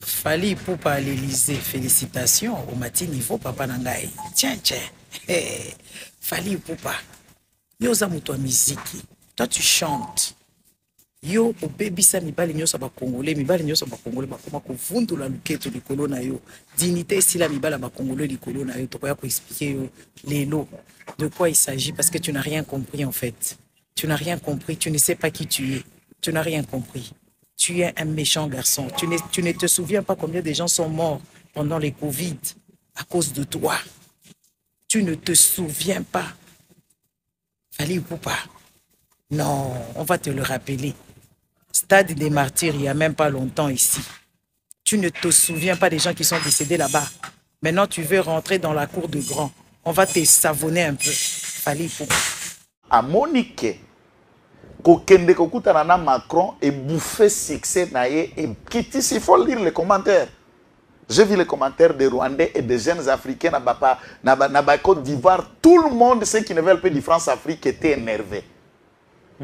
Fali Ipupa à l'Élysée, félicitations au matin niveau papa nangai. Tiens. Fali Ipupa. Yo za muto wa miziki. Toi tu chantes. Yo obebisa mibali nyoso ba congolais, mibali nyoso ba congolais bakoma kovundula luketo likolo na yo. Dignité sila mibala ba congolais likolo na yo. Tokoya ko expliquer yo lelo de quoi il s'agit parce que tu n'as rien compris en fait. Tu n'as rien compris, tu ne sais pas qui tu es. Tu n'as rien compris. Tu es un méchant garçon. Tu ne te souviens pas combien de gens sont morts pendant les Covid à cause de toi. Tu ne te souviens pas. Fali Ipupa. Non, on va te le rappeler. Stade des martyrs, il n'y a même pas longtemps ici. Tu ne te souviens pas des gens qui sont décédés là-bas. Maintenant, tu veux rentrer dans la cour de grand. On va te savonner un peu. Fali Ipupa. À Monique. Kokende kokutana na Macron et bouffer succès naie et quitter. Il faut lire les commentaires. J'ai vu les commentaires des Rwandais et des jeunes Africains na Côte d'Ivoire. Tout le monde, ceux qui ne veulent pas de France-Afrique, étaient énervés.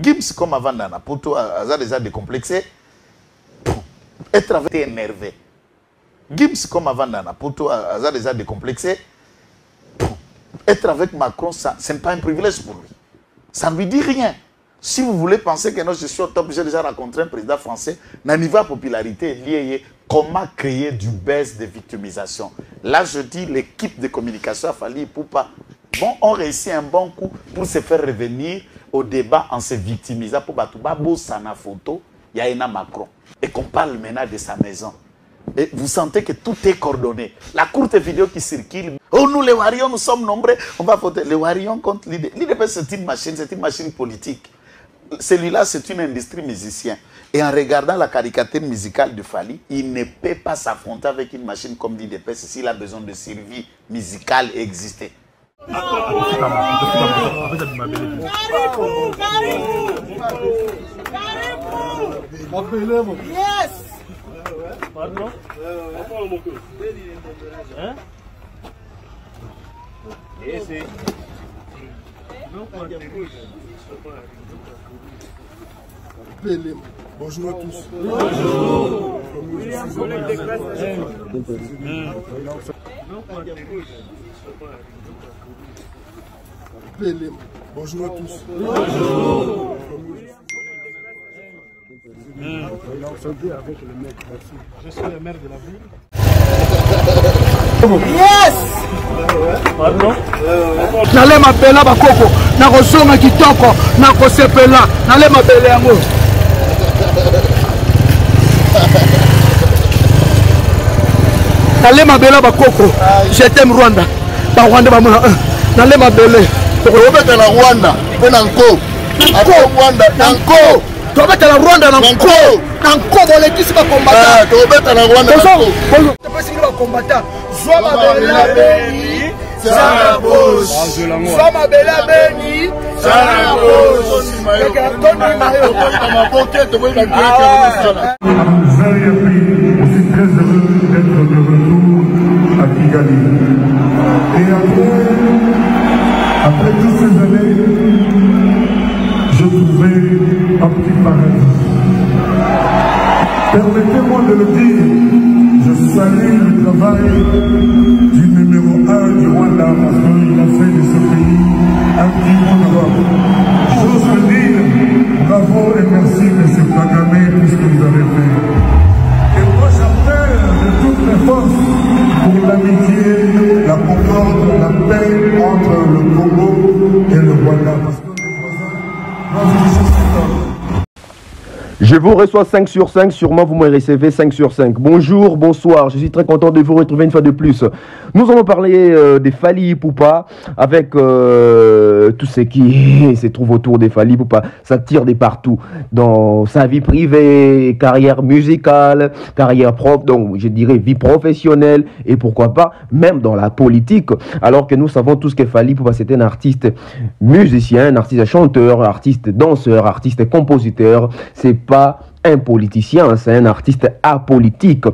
Gims comme avant Nana, pour toi, ça déjà décomplexé. Être avec énervé. Gims comme avant Nana, pour toi, ça déjà décomplexé. Être avec Macron, ça, ce n'est pas un privilège pour lui. Ça ne lui dit rien. Si vous voulez penser que non, je suis au top, j'ai déjà rencontré un président français, dans niveau de popularité lié, comment créer du buzz de victimisation. Là, je dis, l'équipe de communication a Fali Ipupa, bon, on réussit un bon coup pour se faire revenir au débat en se victimisant pour Batouba Boussana photo, il y a Ena Macron. Et qu'on parle maintenant de sa maison. Et vous sentez que tout est coordonné. La courte vidéo qui circule. Oh, nous les Warions, nous sommes nombreux. On va voter. Les Warions contre l'IDP. L'IDP, c'est une machine politique. Celui-là, c'est une industrie musicienne. Et en regardant la caricature musicale de Fali, il ne peut pas s'affronter avec une machine comme l'IDP s'il a besoin de survie musicale et exister. Yes! Pardon? Hein? Bonjour à tous. Bonjour. Bonjour à tous. Bonjour. Je suis le maire de la ville. Yes! Pardon? Nale mabela bakoko na kosonga kitoko na kosepela nale mabele yango nale mabela bakoko je t'aime Rwanda ba Rwanda ba mona nale mabele Robert na Rwanda pe na nko Rwanda na nko Robert na Rwanda na nko bolekisi ba combattant Robert na Rwanda na nko topesi ba combattant zwa mabela beni Zara Bosch, Zama Bela Beni, Zara Bosch, Very happy, aussi très heureux d'être de retour à Kigali. Et après toutes ces années, je trouvais un petit paradis. Permettez-moi de le dire, je salue le travail du numéro 1 du Rwanda parce qu'il a fait de ce pays un petit monde d'Europe. J'ose le dire, bravo et merci M. Kagame pour ce que vous avez fait. Et moi j'appelle de toutes mes forces pour l'amitié, la concorde, la paix entre le Congo et le Rwanda. Parce que les voisins doivent toucher cet homme. Je vous reçois 5 sur 5, sûrement vous me recevez 5 sur 5. Bonjour, bonsoir, je suis très content de vous retrouver une fois de plus. Nous allons parler de Fali Ipupa avec tout ce qui se trouve autour de Fali Ipupa. Ça tire de partout, dans sa vie privée, carrière musicale, carrière propre, donc je dirais vie professionnelle et pourquoi pas, même dans la politique. Alors que nous savons tous que Fali Ipupa c'était un artiste musicien, un artiste chanteur, artiste danseur, artiste compositeur. C'est pas un politicien, c'est un artiste apolitique.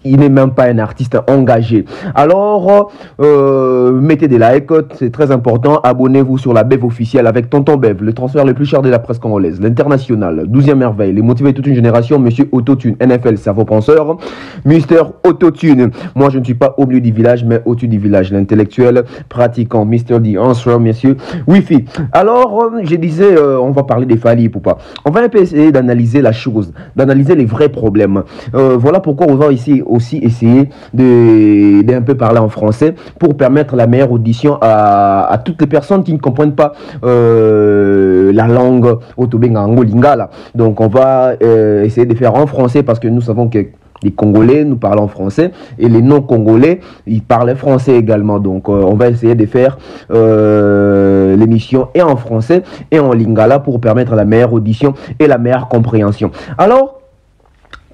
Il n'est même pas un artiste engagé. Alors, mettez des likes, c'est très important. Abonnez-vous sur la Bev officielle avec Tonton Bev, le transfert le plus cher de la presse congolaise, l'international, 12e merveille, les motivés toute une génération, Monsieur Autotune, NFL, cerveau penseur, Mister Autotune. Moi, je ne suis pas au milieu du village, mais au-dessus du village, l'intellectuel pratiquant, Mister The Answer, messieurs. Wi-Fi. Alors, je disais, on va parler des Fally Ipupa. On va un peu essayer d'analyser la chose, d'analyser les vrais problèmes. Voilà pourquoi on va ici aussi essayer d'un peu parler en français pour permettre la meilleure audition à toutes les personnes qui ne comprennent pas la langue Otobenga Lingala. Donc on va essayer de faire en français parce que nous savons que les Congolais, nous parlons français et les non-Congolais, ils parlent français également. Donc, on va essayer de faire l'émission et en français et en lingala pour permettre la meilleure audition et la meilleure compréhension. Alors,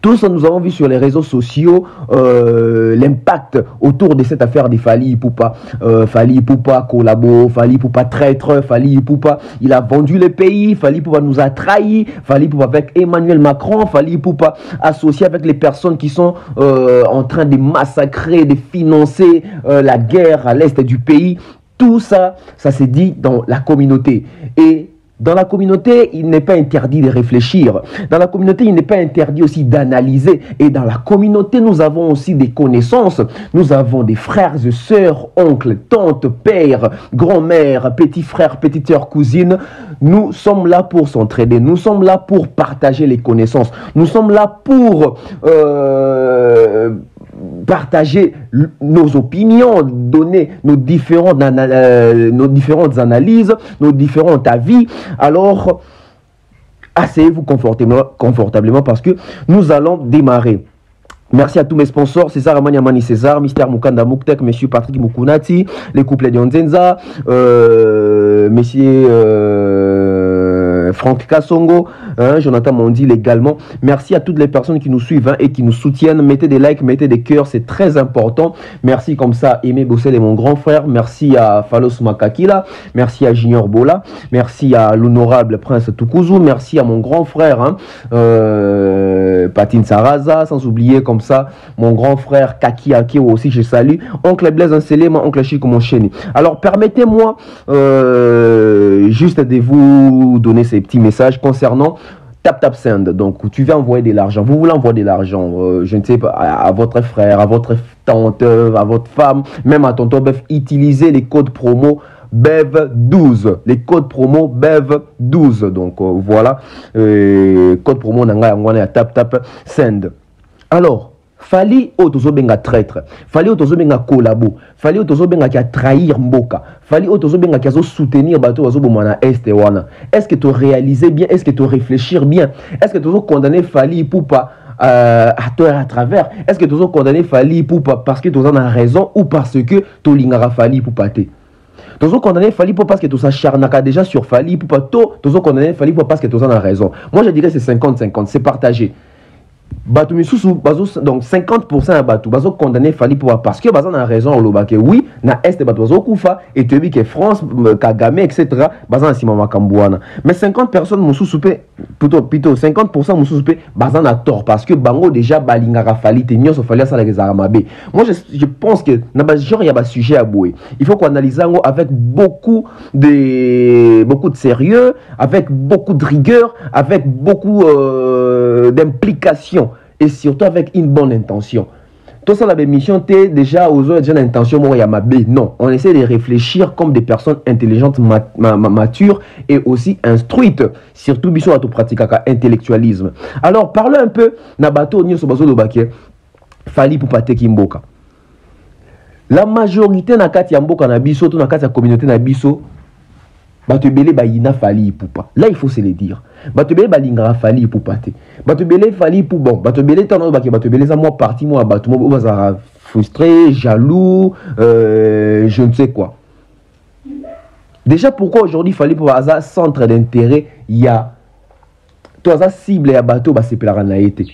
tous, nous avons vu sur les réseaux sociaux l'impact autour de cette affaire des Fally Ipupa. Fally Ipupa collabo, Fally Ipupa traître, Fally Ipupa, il a vendu le pays, Fally Ipupa nous a trahis, Fally Ipupa avec Emmanuel Macron, Fally Ipupa associé avec les personnes qui sont en train de massacrer, de financer la guerre à l'est du pays. Tout ça, ça s'est dit dans la communauté. Et dans la communauté, il n'est pas interdit de réfléchir. Dans la communauté, il n'est pas interdit aussi d'analyser. Et dans la communauté, nous avons aussi des connaissances. Nous avons des frères et sœurs, oncles, tantes, pères, grand-mères, petits frères, petites sœurs, cousines. Nous sommes là pour s'entraider. Nous sommes là pour partager les connaissances. Nous sommes là pour partager nos opinions, donner nos différentes analyses, nos différents avis. Alors, asseyez-vous confortablement parce que nous allons démarrer. Merci à tous mes sponsors, César Amani Amani César, Mister Mukanda Muktek, Monsieur Patrick Mukunati, les couples de Onzenza, Franck Kassongo, Jonathan Mondil également. Merci à toutes les personnes qui nous suivent et qui nous soutiennent. Mettez des likes, mettez des cœurs, c'est très important. Merci comme ça, Aimé Bossel et mon grand frère. Merci à Falos Makakila. Merci à Junior Bola. Merci à l'honorable Prince Tukuzu. Merci à mon grand frère, Patine Saraza. Sans oublier comme ça, mon grand frère Kaki Akio aussi, je salue. Oncle Blaise Anselé, mon oncle Chico Moncheni. Alors, permettez-moi juste de vous donner ces petits messages concernant Tap Send. Donc, tu vas envoyer de l'argent. Vous voulez envoyer de l'argent, je ne sais pas, à votre frère, à votre tante, à votre femme, même à tonton Bev, utilisez les codes promo BEV12. Les codes promo BEV12. Donc, voilà. Code promo Nanga Yangwana Tap Send. Alors, Fally Otozobenga traître, Fally Otozobenga collabo, Fally Otozobenga qui a trahir Mboka, Fally Otozobenga qui a soutenir bateau Azobomana Est wana. Est-ce que tu réalises bien? Est-ce que tu réfléchis bien? Est-ce que tu as condamné Fally Ipupa à tort et à travers? Est-ce que tu as condamné Fally Ipupa parce que tu as raison ou parce que tu as Fally Ipupa? Tu as condamné Fally Ipupa parce que tu as charnaka déjà sur Fally Ipupa, tu as condamné Fally Ipupa parce que tu as raison. Moi je dirais c'est 50-50, c'est partagé. Batou misusu donc 50% à Batou bazo condamné Fally Ipupa parce que bazan a raison au lobake oui na est Batou bazo kufa et tu dis que France Kagame etc bazan sima makambuana mais 50 personnes mususu plutôt 50% mususu bazan a tort parce que bango déjà balingara Fally te nyoso Fally ça les aramabe. Moi je pense que na ba genre il y a ba sujet à bouer. Il faut qu'on analyse avec beaucoup de sérieux, avec beaucoup de rigueur, avec beaucoup d'implication et surtout avec une bonne intention. Tout ça, la mission, t'es déjà aux autres, déjà l'intention, moi, il y a ma B. Non, on essaie de réfléchir comme des personnes intelligentes, matures et aussi instruites. Surtout, biso à tout pratiquer intellectualisme. Alors, parlons un peu, Nabato, Nyo Sobazo Lobake, Fally Ipupa Teki Mboka. La majorité, Nakati Mboka, Nabiso, tout Nakati la communauté, Nabiso, Batubele Bayina Fally Ipupa. Là, il faut se le dire. Batubele Balingara Fally Ipupa. Batubele Fally Ipupa. Bon, Batubele Tano Baki, Batubele ça moi parti, moi, Batuma, Bazara frustré, jaloux, je ne sais quoi. Déjà, pourquoi aujourd'hui Fally Ipupa, un centre d'intérêt, il y a. Toi, ça cible et à bateau, c'est Pelaranaïté.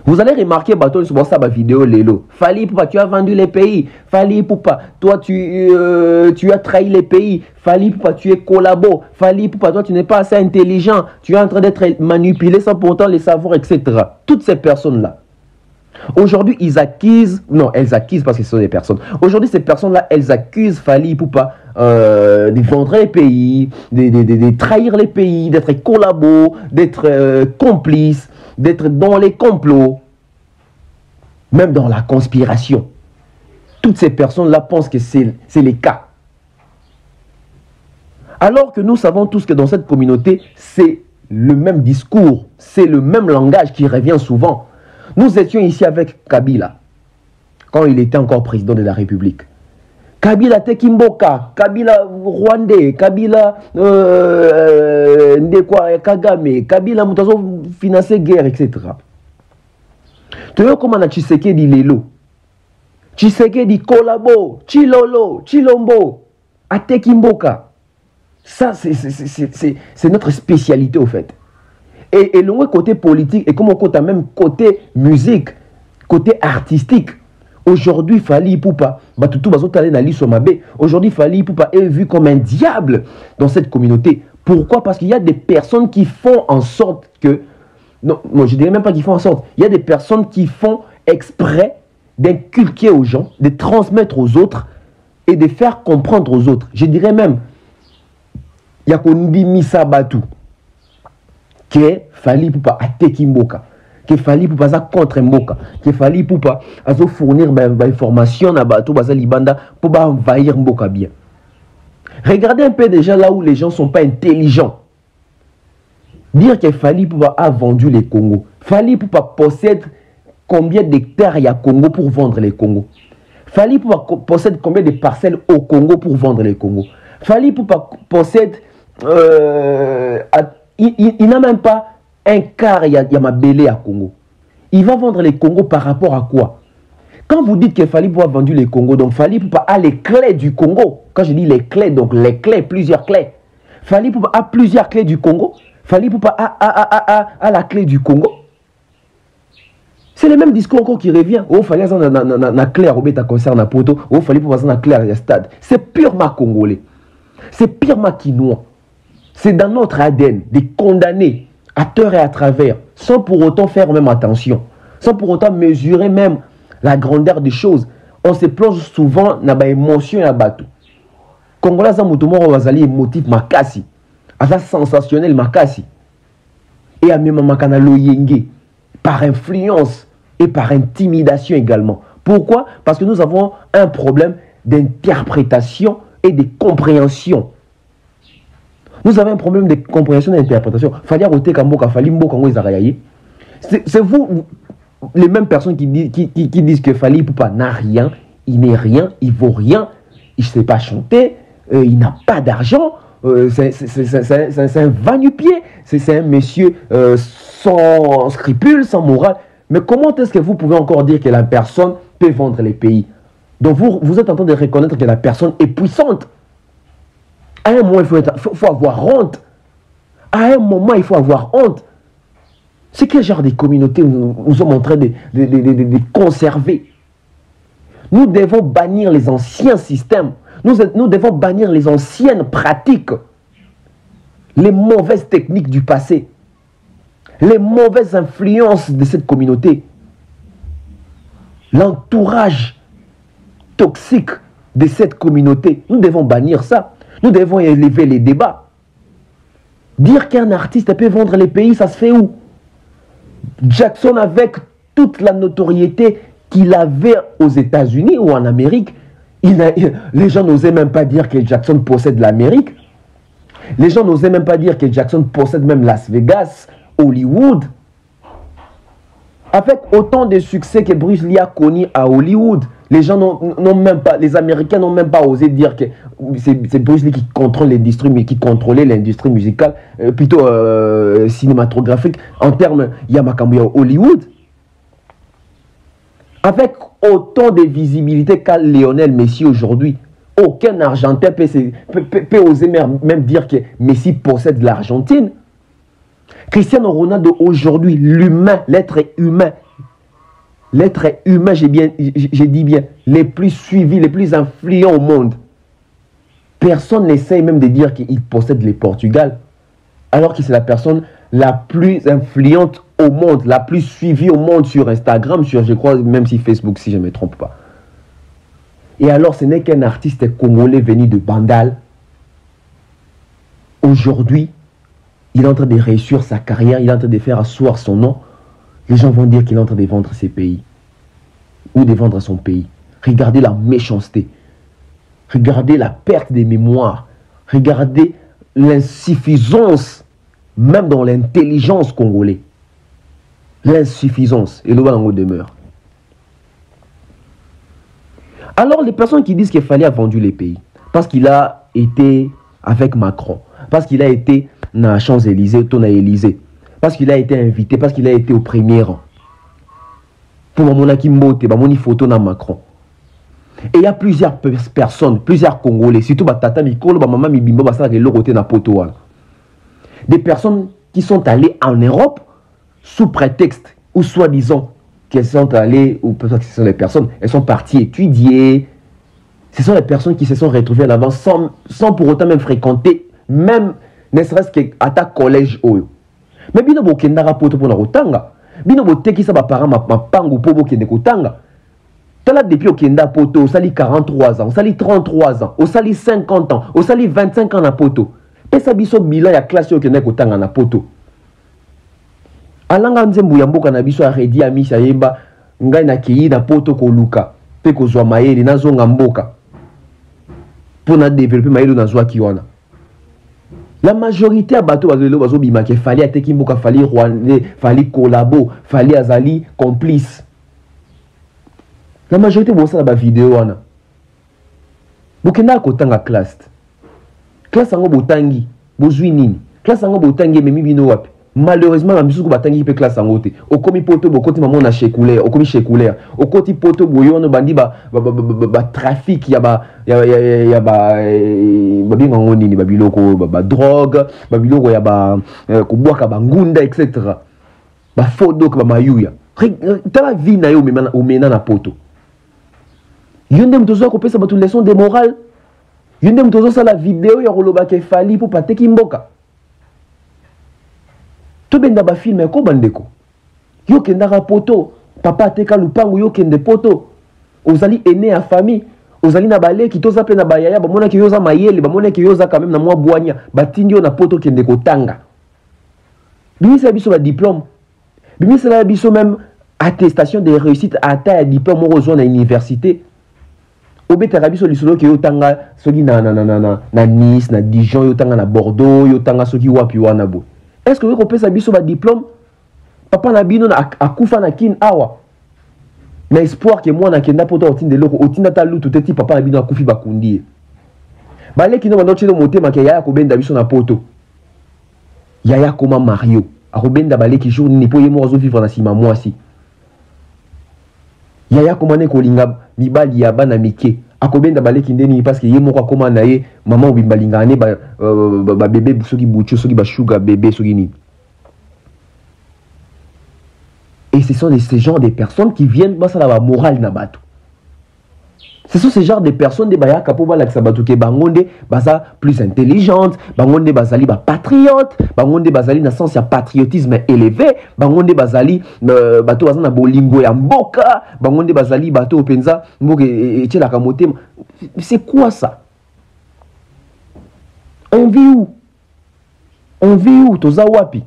Vous allez remarquer, bateau, sur ça, ma vidéo, Lélo. Fali Poupa, tu as vendu les pays. Fali Poupa, toi, tu as trahi les pays. Fali Poupa, tu es collabo. Fali Poupa, toi, tu n'es pas assez intelligent. Tu es en train d'être manipulé sans pourtant les savoir, etc. Toutes ces personnes-là. Aujourd'hui, ils accusent, non, elles accusent parce que ce sont des personnes. Aujourd'hui, ces personnes-là, elles accusent Fali Poupa de vendre les pays, de trahir les pays, d'être collabo, d'être complice, d'être dans les complots, même dans la conspiration. Toutes ces personnes-là pensent que c'est les cas. Alors que nous savons tous que dans cette communauté, c'est le même discours, c'est le même langage qui revient souvent. Nous étions ici avec Kabila, quand il était encore président de la République. Kabila Tekimboka, Kabila Rwandais, Kabila Kagame, Kabila Moutazo financer guerre, etc. Tu vois comment on a Tshisekedi Lelo, Tshisekedi Kolabo, Chilolo, Chilombo, Atekimboka. Ça, c'est notre spécialité au fait. Et le côté politique, et comme on compte même côté musique, côté artistique, aujourd'hui, Fali Poupa, aujourd'hui, Fali Poupa est vu comme un diable dans cette communauté. Pourquoi? Parce qu'il y a des personnes qui font en sorte que, non, je ne dirais même pas qu'ils font en sorte, il y a des personnes qui font exprès d'inculquer aux gens, de transmettre aux autres et de faire comprendre aux autres. Je dirais même, il y a qu'on dit Misa Batou, que Fali Poupa a Tekimboka, que Fali Poupa a contre Mboka, que Fali Poupa a fournir des informations à Batou Baza Libanda pour envahir Mboka bien. Regardez un peu déjà là où les gens ne sont pas intelligents. Dire que Fali Poupa a vendu les Congos. Fali Poupa possède combien d'hectares il y a Congo pour vendre les Congos. Fali Poupa possède combien de parcelles au Congo pour vendre les Congos. Fali Poupa possède il n'a même pas un quart, il y a ma belé à Congo. Il va vendre les Congos par rapport à quoi? Quand vous dites que Fali Poupa a vendu les Congos, donc Fali Poupa a les clés du Congo. Quand je dis les clés, donc les clés, plusieurs clés. Fali Poupa a plusieurs clés du Congo. Fali Poupa a la clé du Congo. C'est le même discours encore qui revient. Oh, Fali na clé à Robert concerne à Poto. Oh, Fali Poupa na clé à stade. C'est purement congolais. C'est purement quinois. C'est dans notre ADN de condamner à tort et à travers, sans pour autant faire même attention, sans pour autant mesurer même la grandeur des choses. On se plonge souvent dans l'émotion et la bateau. Congolais, ça m'a émotif makasi, ça sensationnel makasi, et à même makana loyenge, par influence et par intimidation également. Pourquoi? Parce que nous avons un problème d'interprétation et de compréhension. Nous avons un problème de compréhension et d'interprétation. C'est vous, les mêmes personnes qui disent que Fali Poupa n'a rien, il n'est rien, il vaut rien, il ne sait pas chanter, il n'a pas d'argent, c'est un va-nu-pied, c'est un monsieur sans scrupules, sans morale. Mais comment est-ce que vous pouvez encore dire que la personne peut vendre les pays? Donc vous êtes en train de reconnaître que la personne est puissante. À un moment, il faut avoir honte. À un moment, il faut avoir honte. C'est quel genre de communauté nous sommes en train de conserver? Nous devons bannir les anciens systèmes. Nous devons bannir les anciennes pratiques. Les mauvaises techniques du passé. Les mauvaises influences de cette communauté. L'entourage toxique de cette communauté. Nous devons bannir ça. Nous devons élever les débats. Dire qu'un artiste peut vendre les pays, ça se fait où? Jackson, avec toute la notoriété qu'il avait aux États-Unis ou en Amérique, les gens n'osaient même pas dire que Jackson possède l'Amérique. Les gens n'osaient même pas dire que Jackson possède même Las Vegas, Hollywood. Avec autant de succès que Bruce Lee a connu à Hollywood, les gens n'ont même pas, les Américains n'ont même pas osé dire que c'est Bruce Lee qui contrôle l'industrie, mais qui contrôlait l'industrie musicale, plutôt cinématographique. En termes, il y a Makambu à Hollywood. Avec autant de visibilité qu'a Lionel Messi aujourd'hui, aucun Argentin peut oser même dire que Messi possède l'Argentine. Cristiano Ronaldo aujourd'hui, l'humain, l'être humain, l'être humain, j'ai dit bien, les plus suivis, les plus influents au monde. Personne n'essaye même de dire qu'il possède le Portugal, alors que c'est la personne la plus influente au monde, la plus suivie au monde sur Instagram, sur, je crois, même si Facebook, si je ne me trompe pas. Et alors, ce n'est qu'un artiste congolais venu de Bandal. Aujourd'hui, il est en train de réussir sa carrière, il est en train de faire asseoir son nom. Les gens vont dire qu'il est en train de vendre ses pays. Ou de vendre son pays. Regardez la méchanceté. Regardez la perte des mémoires. Regardez l'insuffisance, même dans l'intelligence congolaise. L'insuffisance. Et le Bango demeure. Alors, les personnes qui disent qu'il fallait a vendu les pays, parce qu'il a été avec Macron, parce qu'il a été dans la Champs-Élysées, à Élysée, parce qu'il a été invité, parce qu'il a été au premier rang. Pour mon Akimbote, mon photo dans Macron. Et il y a plusieurs personnes, plusieurs Congolais, surtout Tata Mikolo, Maman Mibimbo, des personnes qui sont allées en Europe sous prétexte, ou soi-disant, qu'elles sont allées, ou peut-être que ce sont les personnes, elles sont parties étudier. Ce sont les personnes qui se sont retrouvées là-bas sans pour autant même fréquenter, même ne serait-ce qu'à ta collège. Mais bien, si vous avez un poto pour la bino boteki sa ba parents mapangu po bokende kotanga tala depuis okenda poto osali 43 ans osali 33 ans osali 50 ans osali 25 ans na poto pesa biso bilan ya classe okende kotanga na poto alanga nzembu ya mboka na biso ya redi ya misa yemba ngai na kei na poto koluka pe kozwa mayeli nazonga mboka pour développer mayeli nazwa kiwana. La majorité à bateau il fallait attaquer Mboka, fallait Rwandais, fallait collabo, fallait azali complice. La majorité de ça la vidéo ana. Bokenda kotanga classe. Classe ango botangi, bozui nini? Classe ango botangi memi bino wapi. Malheureusement la biso ko batangi pe classe ango te. Okomi poto bokoti maman na chekulaire, okomi chekulaire. Okoti poto boyono bandi ba trafic ya ba babinga ngonini babiloko ba drogue, babiloko ya ba kubwaka bangunda etc. Ba fodo ka mayuya. Tala vie na yo omena na poto. Yonde mtozo ko pesa batu leçon de morale. Yonde mtozo sala vidéo ya koloba ke fali pour pateki mboka. To benda ba film ko bandeko. Yo kenda ka poto, papa teka lupangu yo kende poto. Ozali aîné à famille. Ozali na bale ki toza pe na bayaya ba mona ki yoza mayele ba mona ki yoza quand même na mwa bwanya batindi yo na poto kende kotanga. Bimisa biso ba diplôme. Bimisa biso même attestation de réussite à ta diplôme au rejoindre à l'université. Obetaka biso lisolo ki yo tanga soki na Nice, na Dijon, yo tanga na Bordeaux, yo tanga soki wapi wana bo. Est-ce que vous avez biso ba diplôme? Papa na bino na akufa na kin awa. Na espoir que moi na kenda poto otinde loko otinda ta lutu teti papa na bino akufi bakundi. Bale kino bando chino motema ke yaya ko benda biso na poto. Yaya koma Mario. Akobenda bale ki jour ni po yemo ozo vivre na sima mwasi. Yaya koma ne kolinga mibali ya bana mike. Akobenda bale kindeni parce que yemo kwa koma na ye maman obimbalinga ne ba bébé soki bucho soki ba sugar bébé soki ni. Et ce sont ces genres de personnes qui viennent basa la morale na bato. Ce sont ces genres de personnes de baya kapo ba la sabatu ke bangonde basa plus intelligente, bangonde bazali ba patriote, bangonde bazali na sens ya patriotisme élevé, bangonde bazali bato bazana bolingo ya mboka, bangonde bazali bato openza mboka etela ka motema. C'est quoi ça? On vit où? On vit où? Toza wapi?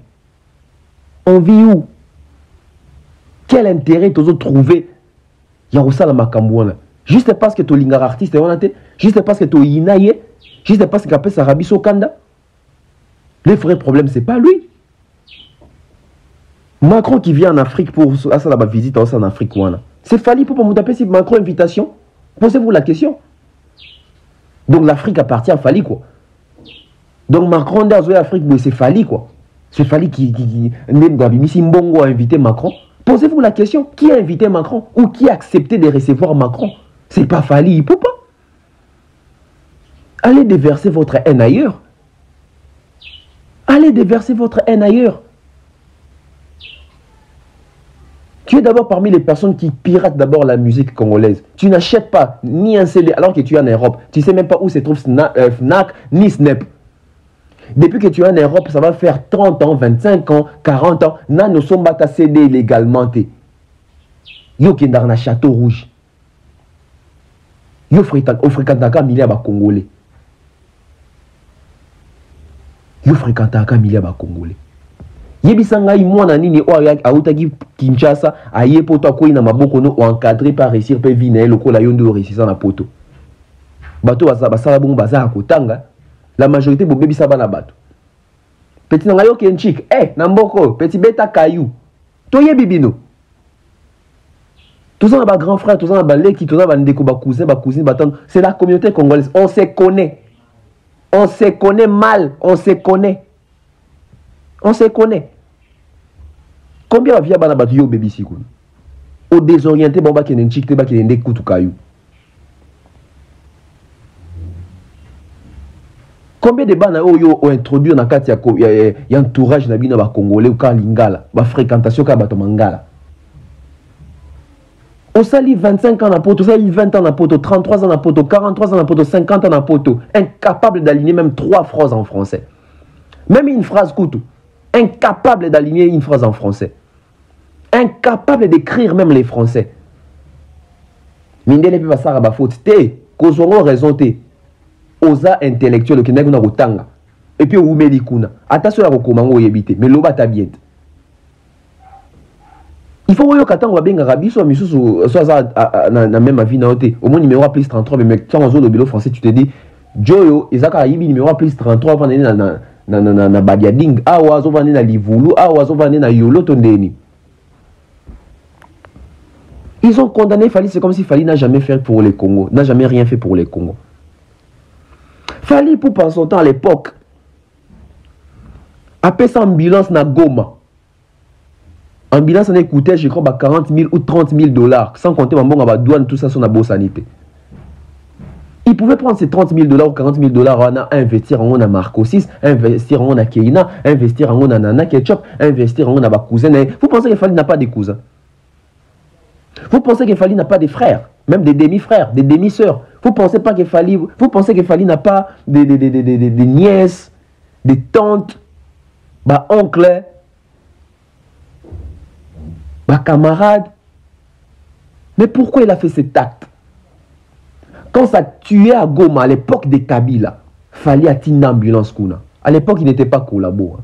On vit où? Quel intérêt tu as trouvé? Yarosala Makambouana. Juste parce que tu es lingar artiste, juste parce que tu es inaye, juste parce que tu as Arabi Sokanda. Le vrai problème, ce n'est pas lui. Macron qui vient en Afrique pour la visite en Afrique. C'est fallu pour me taper si Macron invitation. Posez-vous la question. Donc l'Afrique appartient à Fali quoi. Donc Macron dans l'Afrique, c'est Fali quoi. C'est Fali qui a invité Macron. Posez-vous la question, qui a invité Macron ou qui a accepté de recevoir Macron? C'est pas Fali, il peut pas. Allez déverser votre haine ailleurs. Allez déverser votre haine ailleurs. Tu es d'abord parmi les personnes qui piratent d'abord la musique congolaise. Tu n'achètes pas ni un CD alors que tu es en Europe. Tu ne sais même pas où se trouve Fnac ni Snap. Depuis que tu es en Europe, ça va faire 30 ans, 25 ans, 40 ans. Nous sommes pas CD illégalement. Yo qui est dans un château rouge. Yo fréquentaka milliers de Congolais. Yo fréquentaka milliers de Congolais. Yebisanga imwana nini oya autaki Kinshasa aye poto ko ina maboko no encadré par réussir pe vina lokola yondo réussir na poto. Bato basala bongo baza akotanga. La majorité bobebisa bana bato. Petit nanga yo kenchik, na mboko, petit beta kayou. Toye bibino. Tous en bas grand frère, tous en bas leki, tous en bas ndeko ba cousin, batan. C'est la communauté congolaise. On se connaît. On se connaît mal, on se connaît. On se connaît. Combien via bana bato yo baby sikun? Au désorienté bomba kenchik te ba kende kutu kayou. Combien de bana ont introduit dans le entourage de la Congolais ou Lingala, la fréquentation de la Mangala. On sali 25 ans à poto, on sali 20 ans à poto, 33 ans à poto, 43 ans à poto, 50 ans à poto, incapable d'aligner même 3 phrases en français. Même une phrase couteau, incapable d'aligner une phrase en français. Incapable d'écrire même les français. Mindele pe basara ba faute te, kozongo raison te. Oza intellectuel qui n'a pas et puis ou medikuna attention à recomango yebite mais loba tabiente il faut que katango ba benga rabiso misusu soit na même vie na oté au moins numéro plus 33 mais quand on zo le bureau français tu te dis Joyo ezaka yibi numéro plus 33 va na badiading awa zo va na livulu awa zo va na yolo tondeni. Ils ont condamné Fali, c'est comme si Fali n'a jamais fait pour les Congo, n'a jamais rien fait pour les Congo. Fali pour par son temps à l'époque après sa ambulance na Goma. Ambulance n'a coûté je crois 40 000 ou 30 000 $, sans compter ma douane, tout ça sur la sanité. Il pouvait prendre ces 30 000 $ ou 40 000 $, investir en Marco 6, investir en Keina, investir en Nana Ketchup, investir en cousin. Vous pensez que Fali n'a pas de cousins? Vous pensez que Fali n'a pas de frères, même des demi-frères, des demi-sœurs? Vous pensez pas que Fali, vous pensez que Fali n'a pas des nièces, des tantes, bah oncles, bah camarades? Mais pourquoi il a fait cet acte? Quand ça tuait à Goma à l'époque des Kabila, Fali a tiré une ambulance kuna. À l'époque, il n'était pas collabo.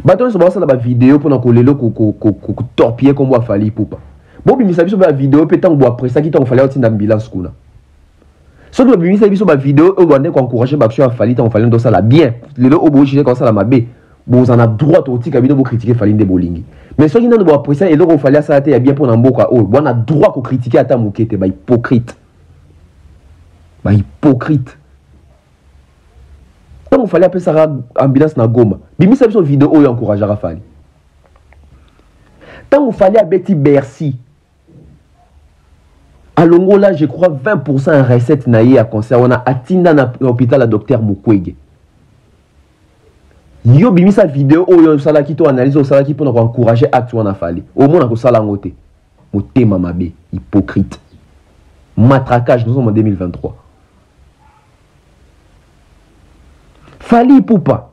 Baton sur la vidéo pour que les gens torpillent comme moi Fali Poupa. Bon, mais ça sur la vidéo peut-être que après ça qui t'ont fallu une ambulance kuna. Ce que vous avez sur la vidéo, on doit encourager l'action à Fali, on fallait dans ça la bien. Les gens au bout de ça la mabé. Bon, vous en avez droit au petit cabinet pour critiquer Fali de Bolingi. Mais ceux qui n'ont pas apprécié et donc il fallait ça a bien pour n'importe oh, on a droit de critiquer à ta moquette, bah hypocrite. Bah hypocrite. Donc il fallait appeler ça ambulance na Goma. Bimi ça sur vidéo où il encourage à Fali. Tant il fallait à Betty Bercy. À Longola, je crois 20% en recette naïe à concert. On a atteint dans l'hôpital à Dr Mukwege. Yo bimi sa vidéo oyo sala ki to analyse o sala ki pour encourager acte wana Fali. Au moins ko sala ngote. Motema mabe, hypocrite. Matraquage, nous sommes en 2023. Fali Poupa.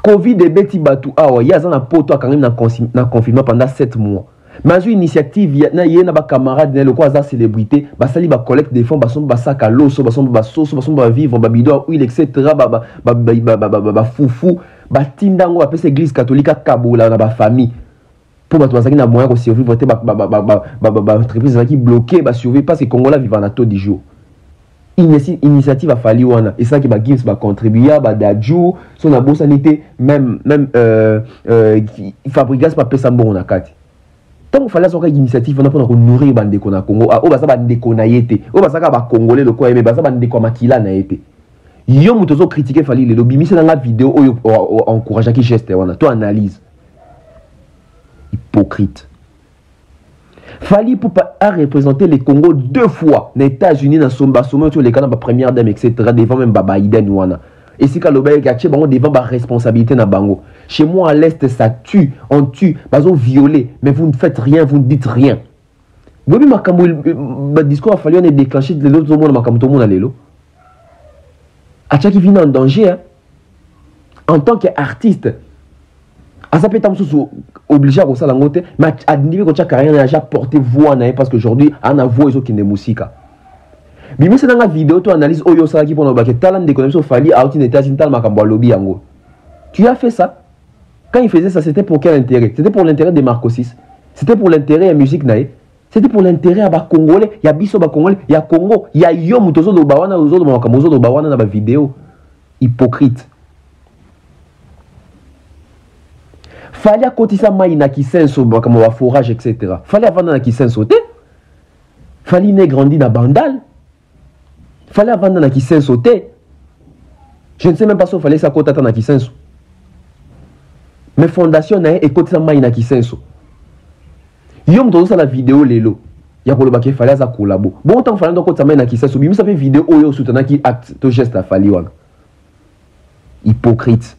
Covid et Betty Batou awa ya na poto quand même na confinement pendant 7 mois. Mais une initiative na yé na ba camarade na le quoi za célébrité ba sali ba collecte des fonds ba son ba sac à l'eau so ba son ba sauce ba son ba vivre ba bidon huile etc ba foufou ba tindango ba pese église catholique à Kabola na ba famille pour ba toza ki na moyen ko survivre te ba entreprise qui bloqué ba survivre parce que Congolais vivent en taux du jour. Initiative a fallu wana et ça qui ba Gims ba contribuer ba dadju son na bo sanité même fabrigas pa pesa mbongo na kati. Tant il fallait avoir une initiative pour nourrir les bande na Congo. Ah, ça va ndeko na yete. Oh, ça va congolais le quoi mais ça va ndeko makila na yete. Yo mutozo critiquer Fali le lobby c'est dans la vidéo encourager qui geste wana. Toi analyse. Hypocrite. Fali Poupa a représenté les Congo 2 fois les États-Unis dans son sommet sur les canaux première dame etc. devant même Baba Iden wana. Et si Kalobaye Gaché, bango devant ma responsabilité na bango. Chez moi à l'Est, ça tue, on tue, bazo violé, mais vous ne faites rien, vous ne dites rien. Vous voyez, ma discours a fallu on est déclenché de l'autre monde, ma tout le monde à l'élo. Acha qui vient en danger, hein. En tant qu'artiste, à ça peut être obligé à ça langote, mais à niveau que tu as carrière n'a déjà porté voix parce qu'aujourd'hui, on a voix qui est de musique. Mais c'est dans la vidéo, tu analyses Oyo Salaki pour nous baquer talent de connexion Fali à une état tal makambo lobby yango. Tu as fait ça. Quand il faisait ça, c'était pour quel intérêt? C'était pour l'intérêt des Marco 6. C'était pour l'intérêt de la musique naïe. C'était pour l'intérêt à Congolais, il y a Bisso Congolais, il y a Congo, il y a Yom Tozo de Bawana, Ozo de Makamozo de Bawana dans la vidéo. Hypocrite. Fallait cotiser maïna qui senso comme un forage, etc. Fallait avant na qui senso te. Fallait ne grandi na bandal. Fallait avant na qui senso te. Je ne sais même pas si fallait ça kota na qui senso. Mais fondation na et cotiser maïna qui senso. Yom dans la vidéo lelo. Ya ko le baké fallait ça collabo. Bon temps fallait donc cotiser maïna qui senso. Bimi ça fait vidéo oyo soutena qui acte to geste à fallait wana. Hypocrite.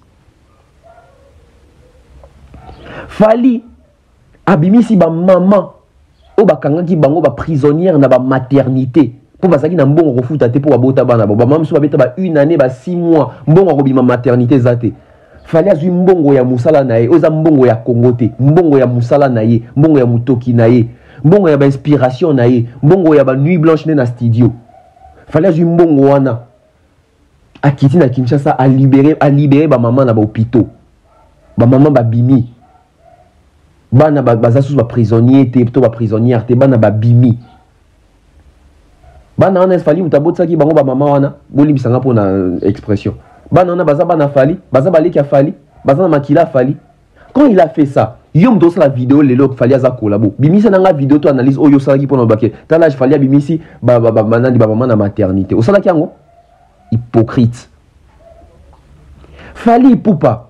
Fali abimisi ba maman o ba kangaki bango ba prisonnière na ba maternité pour bazaki na mbongo refuta te pour ba bota bana ba maman so ba beta ba 1 année ba 6 mois mbongo robima maternité zate fali azui mbongo ya musala na ye oza mbongo ya Congo te mbongo ya musala na ye mbongo ya mutoki na ye mbongo ya ba inspiration na ye mbongo ya ba nuit blanche na studio fali azui mbongo wana akiti na Kinshasa a libérer ba maman na ba hôpitaux ba maman ba bimi bana bazasus ba prisonnier te to ba prisonnière te bana ba bimi bana wana fali utabotsa ki bango ba mama wana bolibisanga pona expression bana wana baza bana fali baza baleki ya fali baza na makila fali. Quand il a fait ça yom dos la vidéo lelo fali aza kolabo bimisi na nga vidéo to analyse oyo sala ki pona baké tala je fali bimisi ba manandi ba mama na maternité osala ki yango hypocrite. Fali Poupa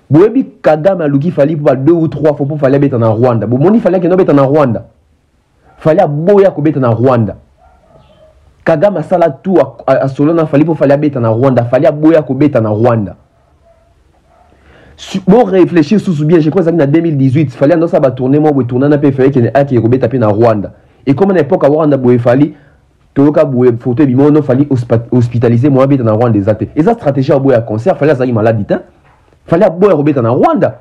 Boebi Kagame aluki fali pour 2 ou 3 fois pour fallait beta na Rwanda. Bon moni fallait que no beta na Rwanda. Fallait boya ko beta na Rwanda. Kagame sala tout à Solona fallait pour fallait beta na Rwanda. Fallait boya ko beta na Rwanda. Bon réfléchir sous bien, je crois que en 2018, fallait dans ça ba tourner moi tourner na pe fallait que a qui ko beta pe na Rwanda. Et comme à l'époque à Rwanda boye fallait toka boye photo bimo no fallait hospitaliser moi beta na Rwanda des athées. Et ça stratégie à boya concert fallait ça y maladie hein. Fallait boya robeta na Rwanda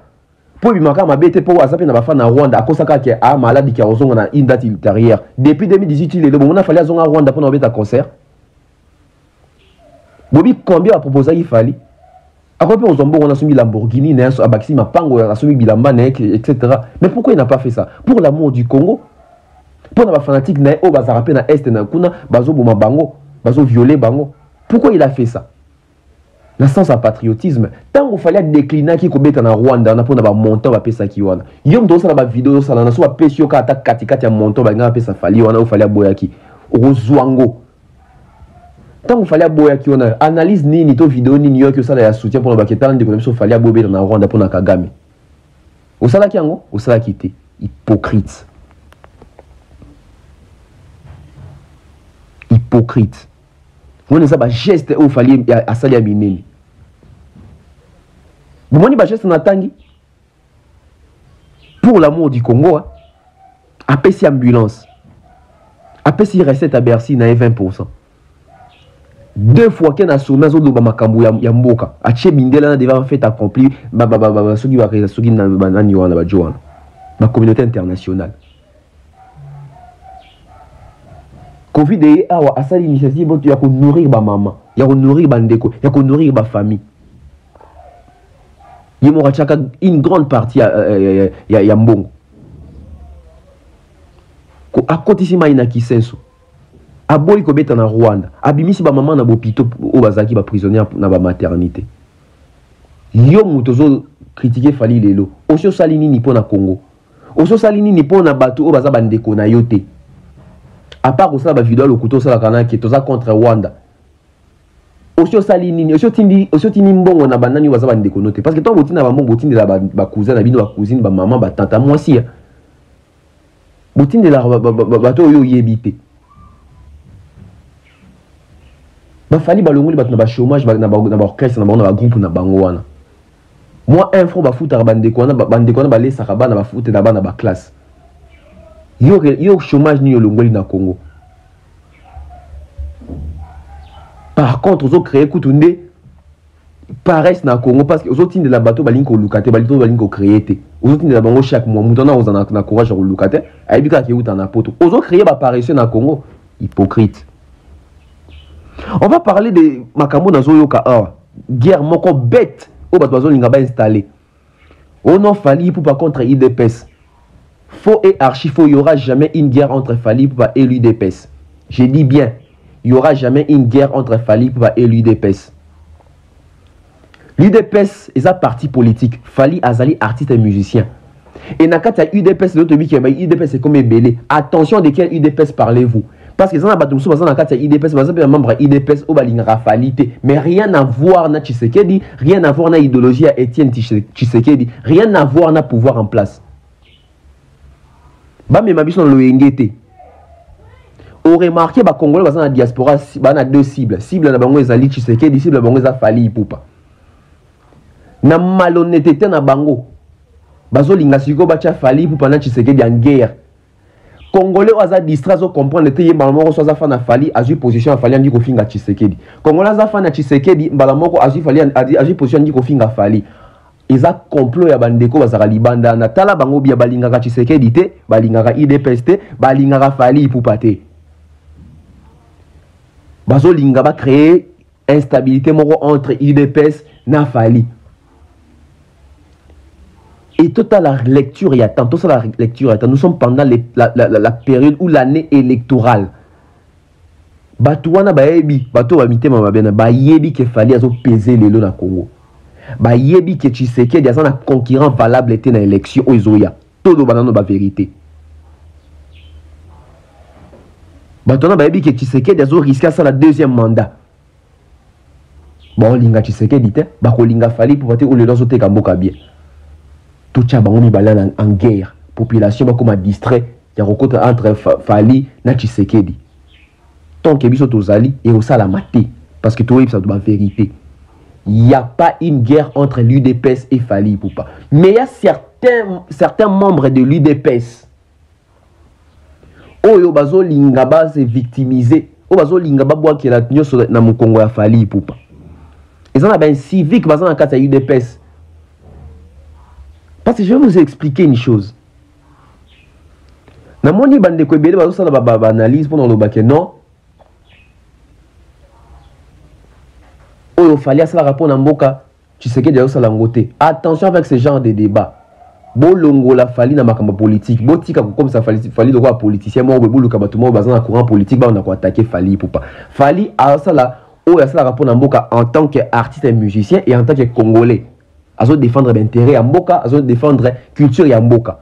pour bimaka mabete pour azape na bafa na Rwanda akosaka ke a maladi ki ozonga na une date ultérieure depuis 2018 il est bon on a fallu azonga Rwanda pour na robeta concert bobi combien a proposé il fallait akope ozombo on a soumis Lamborghini na abakisi mapango a soumis bilamba na etc. Mais pourquoi il n'a pas fait ça? Pour l'amour du Congo, pour na fanatique na o bazarape na est na kuna bazo boma bango bazo violer bango. Pourquoi il a fait ça? Dans le sens à patriotisme, tant qu'il fallait décliner qui est en Rwanda, on a pour monter à pesa qui wana. Yom do ça la vidéo ça la soit pesio ka attaque katikati ya monter ba pesa fali wana ou fallait boyaki. Rozwango. Tant qu'il fallait boyaki on analyse ni to vidéo ni yo que ça la soutien pour le baketa de connexion fallait bober dans Rwanda pour na Kagame. Au sala ki yango, au sala ki te hypocrite. Hypocrite. On a ça geste au fallait à salia mineni. Bon ni ba geste na tangi. Pour l'amour du Congo, apesi ambulance. Apesi recette à Bercy na 20%. 2 fois qu'il a sonné zo do ba makambo ya mboka. Ache bindela na devant fait accompli soki ba soki na nani wana ba joana. Ma communauté internationale. Covid est à sa initiative, il y a qu'on nourrir ma maman, il y a qu'on nourrir ma ndeko, il y a qu'on nourrir ma famille. Il y a une grande partie à Mbongo. À côté de ça, qui senso. À boy ko beta na Rwanda. Abimisi ba maman na bopito o bazaki ba prisonnière na ba maternité. Yo mutozo critiquer fali lelo. Osho salini ni pona Congo. Osho salini ni pona bato o baza bandeko na yote. À part ça, la vidéo le couteau ça la canal qui est contre Rwanda. Osho salini, osho tini mbongo na banani waza bande konote parce que toi botina ba mbongo botina la ba cousin na bino ba cousine ba maman ba tante moi aussi. Botina la bato yo yebite. ba fali balongoli bato na ba chômage na ba orchestre na ba groupe na bango wana. Moi un franc ba futa bandeko wana ba lesaka bana ba futa na bana ba classe. Yo chômage ni longoli na Congo. Par contre, ils ont créé Koutoundé paresse na Congo parce que aux autres de la bateau balinko lukate balinko créé. Aux autres de la bango chaque mois moutona aux na courage à lukate. Aibika qui est en poto. Aux autres créé ba paresse na Congo. Hypocrite. On va parler de makambo na zoyoka guerre moko bête au bateau linga ba installé. On non Fali pour pas contre IDPS. Faux et archi faux, il n'y aura jamais une guerre entre Fali Poupa et l'UDPS. Je dis bien, il n'y aura jamais une guerre entre Fali Poupa et l'UDPS. L'UDPS est un parti politique. Fali Azali, artiste et musicien. Et Nakata UDPS, l'autre qui UDPS c'est comme belé. Attention de quel UDPS parlez-vous? Parce que ça n'a pas de souci, Nakata UDPS, un membre UDPS au Balinga Falite. Mais rien à voir na Tshisekedi, rien à voir na idéologie à Étienne Tshisekedi, rien à voir na pouvoir en place. Ba me mabiso na loyengete. On remarqué ba Congolais dans la diaspora ba deux cibles. Cible na bango ezali Tshisekedi, cible na bango eza Fali Poupa. Na malhonnêteté na bango. Bazo linga siko ba tia Fali Poupa na Tshisekedi en guerre. Congolais oza distrait zo comprendre te yeba moko so za fa na Fali azu position à Fali andi ko finga Tshisekedi. Congolais za fa na Tshisekedi mbala moko azu Fali azu position andi ko finga Fali. Ils ont complot ya bandeko bazaka libanda na tala bango bia balingaka Tshisekedi te balingaka IDPS te balingaka Fali Poupa te bazo linga ba créer instabilité moko entre IDPS na Fali. Et toute la lecture il y a tantôt ça la lecture nous sommes pendant la période où l'année électorale batu wana baebi bato ba mitema mabena bayebi ke Fali azo peser lelo na Congo. Ba yebi ke Tshisekedi a un concurrent valable était dans l'élection au Izoya. Tout le banano ba vérité. Batona ba yebi ke Tshisekedi a risqué ça la deuxième mandat. Bon linga Tshisekedi te, ba ko linga Fali pour voter ou le dozo te kamboka bien. Tout tcha bango mi balana en guerre. Population ba comme distrait, ya rencontre entre Fali na Tshisekedi. Tant que biso tozali et au sala maté parce que tout ça doit vérité. Il n'y a pas une guerre entre l'UDPS et Fali Poupa. Mais il y a certains membres de l'UDPS. Oyo bazo lingaba se victimiser. Oyo bazo lingaba boa ki la nyoso na mukongo ya Fali Poupa. Ils en ont un civique bazo na kata UDPS. Parce que je vais vous expliquer une chose. Na moni bande ko ebele bazo sala ba analyse pendant le bac non. Il fallait ça répondre en boka. Tu sais que derrière ça langoté. Attention avec ce genre de débat. Bolongo la Fali na makamba politique. Botika comme ça Fali de quoi politicien moi bebulu kabatumo bazan na courant politique ba on a quoi attaquer Fali Poupa. Fali a ça là oh ya ça répondre en boka en tant qu'artiste et musicien et en tant que congolais. Azo défendre l'intérêt en boka, azo défendre culture ya mboka.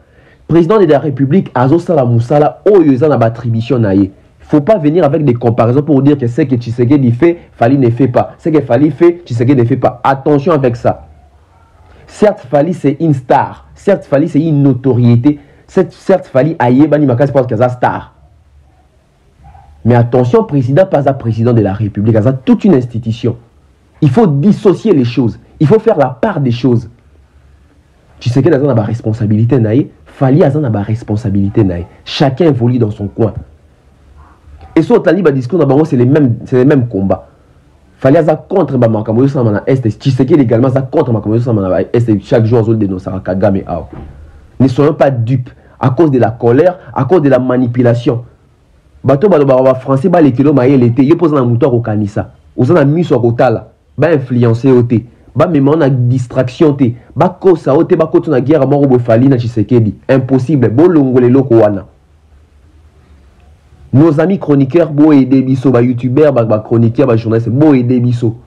Président de la République azo sala musala oh yo za na attribution na ye. Faut pas venir avec des comparaisons pour dire que ce que Tshisekedi fait, Fali ne fait pas. Ce que Fali fait, Tshisekedi ne fait pas. Attention avec ça. Certes, Fali c'est une star. Certes, Fali c'est une notoriété. Certes, Fali aïe bani makas parce qu'il y a star. Mais attention, président pas à président de la République, à toute une institution. Il faut dissocier les choses. Il faut faire la part des choses. Tshisekedi a une responsabilité naïe. Fali a une responsabilité naïe. Chacun évolue dans son coin. Et sur le taliban discours c'est les mêmes combats. Fallait avoir contre Bamakamoyo Samana Est, Tshisekedi également ça contre Bamakamoyo Samana Est chaque jour aux dénoncer Kagame Ao. Ne soyons pas dupes à cause de la colère, à cause de la manipulation. Bato baloba français ba les kilo maïe l'été, yo pose un moteur au kanisa. Aux a mis sur kotala, ba influencer oté, ba même on a distraction té, ba kosa oté ba koto na guerre mort au Fali na Tshisekedi. Impossible, bolongo les loko wana. Nos amis chroniqueurs, bo aider biso, ba youtubeurs, ba chroniqueurs, ba journalistes, bo aider biso.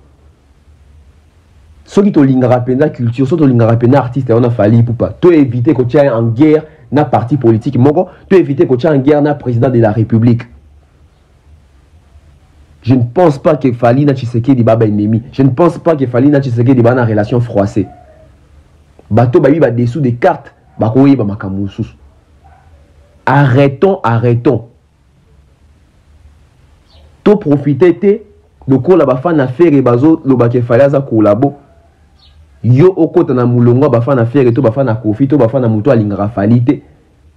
Ceux qui te lingara pena culture, ceux qui te lingara pena artiste, on a Fali Poupa. Tu éviter que tu aies en guerre na parti politique, moko, tu éviter que tu aies en guerre na président de la République. Je ne pense pas que Fali na Tshisekedi baba ennemi. Je ne pense pas que Fali na Tshisekedi baba na relation froissée. Bato ba ba dessous des cartes, ba koye ba makamusus. Arrêtons. To profiter Donc la bafana affaire et bazo lo ba ke fallait za kolabo. Yo okota na mulongo bafana affaire to bafana kofi to bafana muto alingara falite.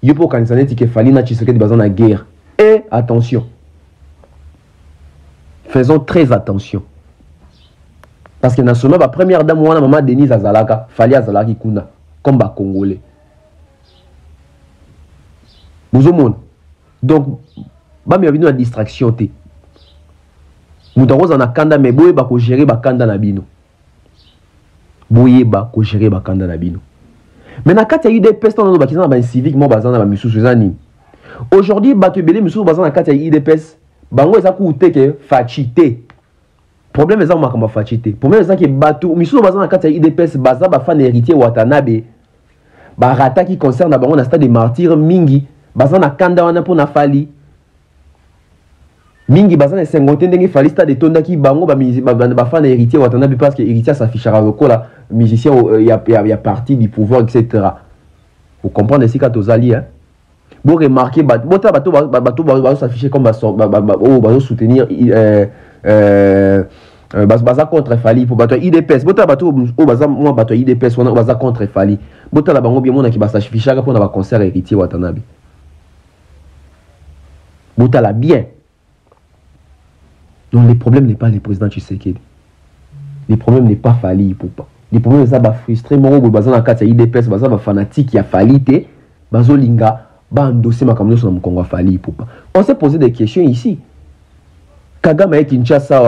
Yo po kanisa neti ke fali na Tshisekedi bazana guerre. Et attention. Faisons très attention. Parce que dans la première dame, moi, maman Denise Azalaka, fallait Azalaki Kuna, comme les Congolais. Vous avez donc, il y a une distraction. Nous avons un kanda, mais vous avez gérer le kanda nabino. Vous avez gérer le kanda nabino. Maintenant, quand il y a eu des pestes, on a eu des civiques, moi, je suis en aujourd'hui, il y a eu des pestes, bango eza kuuteke fachite problème eza makamba fachite problème eza ke bato misusu baza na kati ya IDPS baza ba fan héritier Watanabe ba rata qui concerne bango na stade de martyr mingi baza na kanda wana pona fali mingi baza na 50 ndenge fali stade tonda ki bango ba fan héritier Watanabe parce que héritier s'affichera lokola musicien il y a parti du pouvoir etc. Vous comprenez ici quand aux alliés hein? Vous remarquez, bateau s'afficher comme soutenir baza contre Fali pour bateau IDPS. Bateau IDPS baza contre Fali. Bateau la bango bien mona qui va s'afficher pour un concert héritier Watanabe. Bateau la bien. Donc le problème n'est pas le président Tshisekedi. Le problème n'est pas Fali pour pas. Le problème c'est ça frustré mon baza na kati IDPS baza fanatique ya Fali te bazo linga. On s'est posé des questions ici. Kagame et Kinshasa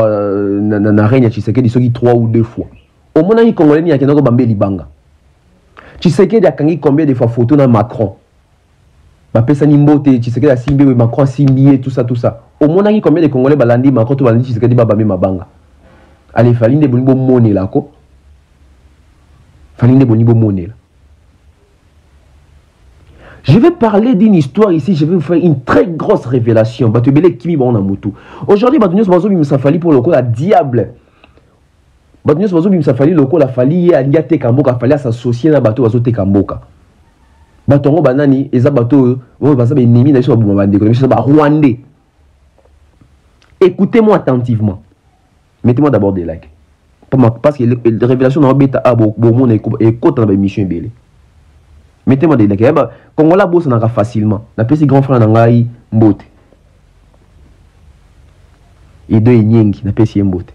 na règne Tshisekedi soki 3 ou 2 fois. Au moment où Congolais n'y a qu'un bambé libanga. Tshisekedi a kangi combien de fois photo na Macron. Bapesa nimbote Tshisekedi a simbi Macron simbi tout ça. Au moment où combien de Congolais balandi Macron to balandi Tshisekedi babame mabanga. Allez falinde bonibo monnaie là ko. Falinde bonibo monnaie là. Je vais parler d'une histoire ici, je vais vous faire une très grosse révélation. Aujourd'hui, Batunios Bazo Bimsafali pour le coup, la diable. Batunios Bazo Bimsafali, le coup, la fali, il y a Tekamboka, fallait s'associer à bateau Bazo Tekamboka. Batongo Banani, et ça bateau, Baza Benemi, n'a pas Rwandais. Écoutez-moi attentivement. Mettez-moi d'abord des likes. Parce que les révélations dans le bêta, bon, monde est contre la mission belé. Mettez-moi des likes. Quand on la bosse, on a facilement. La petit grand frère Nangai Mbote. Et deux Yengi, la petit Mbote.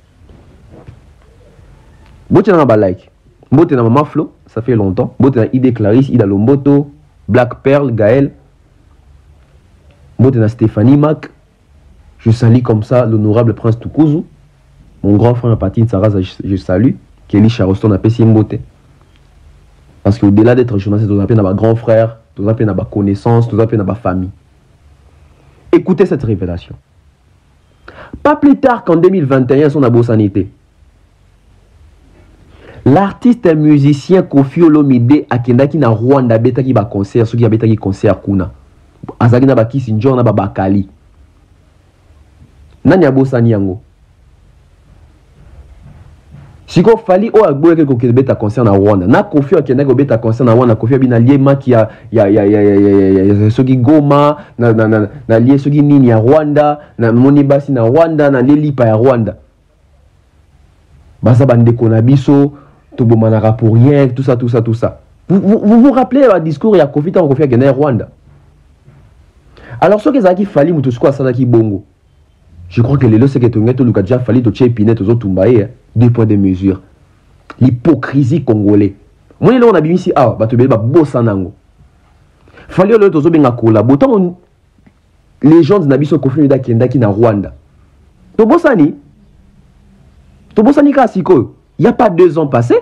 Mbote n'a pas like. Mbote n'a pas Flo, ça fait longtemps. Mbote n'a Ide Clarisse, Ida Lomboto, Black Pearl, Gaël. Mbote n'a Stéphanie Mac. Je salue comme ça l'honorable prince Tukuzu. Mon grand frère Patine Saraz, je salue. Kelly Charoston n'a pas Mbote. Parce qu'au-delà d'être journaliste, tu as un grand frère, tu as une connaissance, tu as une famille. Écoutez cette révélation. Pas plus tard qu'en 2021, son abosanité. L'artiste et musicien Koffi Olomide a kendaki na Rwanda betaki ba concert, ceux qui betaki concert kuna. Azaki na ba Kissinger na ba Bakali. Nani abosani yango? Si vous fallait au agboé que vous beta concerne Rwanda, na Koffi akenda ko beta concerne Rwanda, Koffi bina liema qui a soki Goma, na lie soki nini ya Rwanda, na monibasi na Rwanda, na lipa ya Rwanda. Basa bande konabiso, to bomanara pour rien, tout ça. Vous rappelez le discours ya Koffi tant Koffi akenda Rwanda. Alors ce que ça qui fallait mutu squat ça qui bongo. Je crois que les lois c'est que tu as déjà fallu te chepinet aux autres tumbaye. 2 points de mesure. L'hypocrisie congolais. Moi, on a bien ici, bah, tu vas bosser en ango. Fallait le tozo benga kola. Botant les gens de Nabiso Kofi Ndaki na Rwanda. To bossani kasiko. Il n'y a pas 2 ans passés.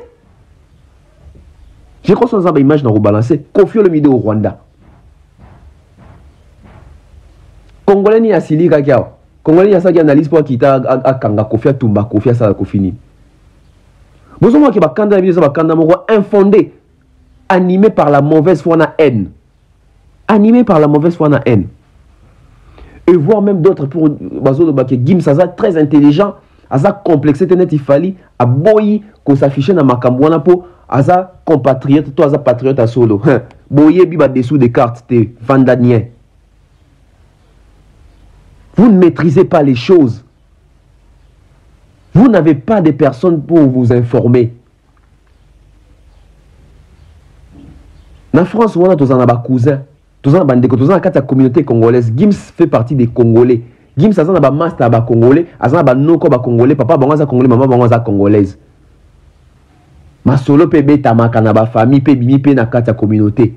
Je crois que ça image dans rebalancer. Kofi Olomide au Rwanda. Congolais ni asili kakiao. Congolais ni asali analyse pour kita a kanga Kofi Tumba Kofi a sa Kofi ni. Vous savez que bakanda infondé, animé par la mauvaise foi na haine. Animé par la mauvaise foi na haine. Et voir même d'autres pour Bazo de Gim Saza très intelligent, Aza complexé net il fallait à boyi qu'on s'affiche na makambwana po Aza compatriote, toi Aza patriote à solo. Boye biba dessous des cartes te vandanien. Vous ne maîtrisez pas les choses. Vous n'avez pas de personnes pour vous informer. En France, on a tous un cousin, tous un bandeko, tous un la communauté congolaise. Gims fait partie des Congolais. Gims a un master congolais, a un noko congolais, papa bangaza congolais, maman bangaza congolaise. Ma solo pe beta makana ba famille pe bimi pe na kata communauté.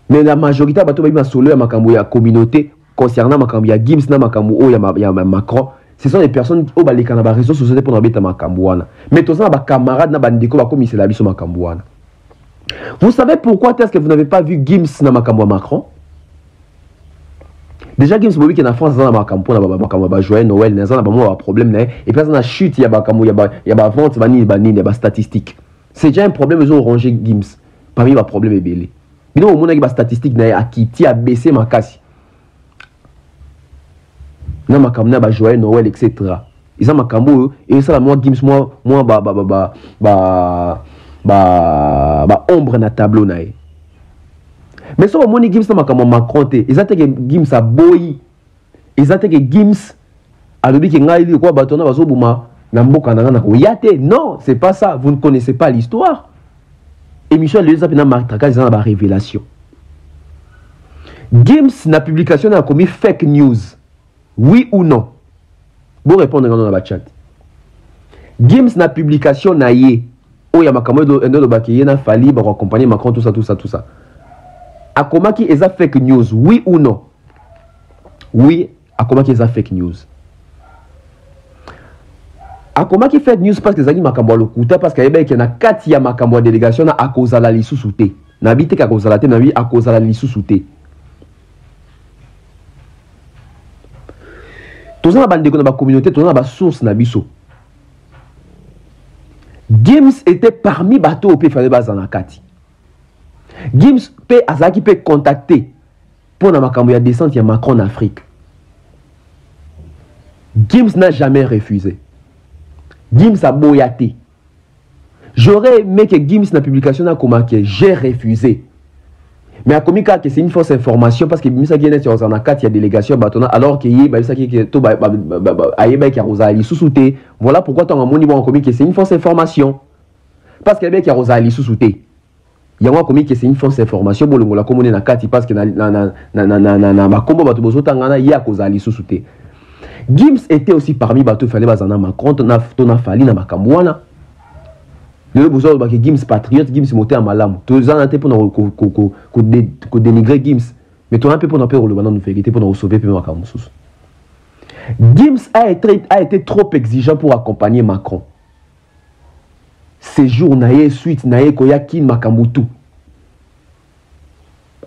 Mais la majorité bato ba ma solo ya makambo ya communauté concernant makambo ya Gims na makambo o ya Macron. Ce sont des personnes qui ont les réseaux sociaux pour nous makambo. Mais tous les camarades na bandeko ba komi c'est la biso makambo. Vous savez pourquoi est-ce que vous n'avez pas vu Gims na makambo Macron? Déjà Gims bobi que na France na makambo na makambo ba joyeux Noël na ba problème et puis ça na chute ya makambo ya ba vente banini ya ba statistique. C'est déjà un problème ils ont rangé Gims parmi ba problème belé. Bino au monde ba statistique na akiti a baissé makasi. Na makambo na ba joyeux Noël etc. Ils ont makambo et ça la moi Gims moi ombre na tableau na ye. Mais si on moni Gims na makambo Macron te, ils attendent que Gims a boyi. Ils attendent que Gims a lobi que ngai li quoi batona bazo buma na mboka na ko yate. Non, c'est pas ça, vous ne connaissez pas l'histoire. Et Michel les apena martraka ils ont la révélation. Gims na publication a commis fake news. Oui ou non? Bon répondre dans la chat. Gims na publication na ye oh ya makambo ndo bakiye na fali ba accompagner Macron tout ça. Akomaki eza fake news oui ou non? Oui, akomaki eza fake news. Akomaki fake news parce que zaki makambo lokuta parce que yeba ke na kati ya makambo délégation na akozala lisusu te. Na bité ka kozala te na bi akozala lisusu te. Tous na bande ko na ba communauté, tous na ba source na biso. Gims était parmi bateau au fallait baza na kati. Gims peut azaki peut contacter pour na makambo ya descente ya Macron en Afrique. Gims n'a jamais refusé. Gims a boyaté. J'aurais aimé que Gims na publication na commenté, j'ai refusé. Mais à commis que c'est une fausse information parce que Gims a gagné sur na kati ya délégation batona alors que yi ba ça qui to ba ayeba ki Rosali sous-souté. Voilà pourquoi ton moni bon commis que c'est une fausse information. Parce que y a Rosali sous-souté. Il y a un commis que c'est une fausse information bon la commune na kati parce que na makombo bato bozotangana ya Rosali sous-souté. Gims était aussi parmi bato fallait bazana Macron na fali na makambwana. Le besoin de Gims patriote, Gims monté en malam. Tous en été pour dénigrer Gims. Mais tu as un peu pour nous faire le banan de vérité pour nous sauver pour nous. Gims a été trop exigeant pour accompagner Macron. Ces jours naïe suite naïe koya kin makambutu.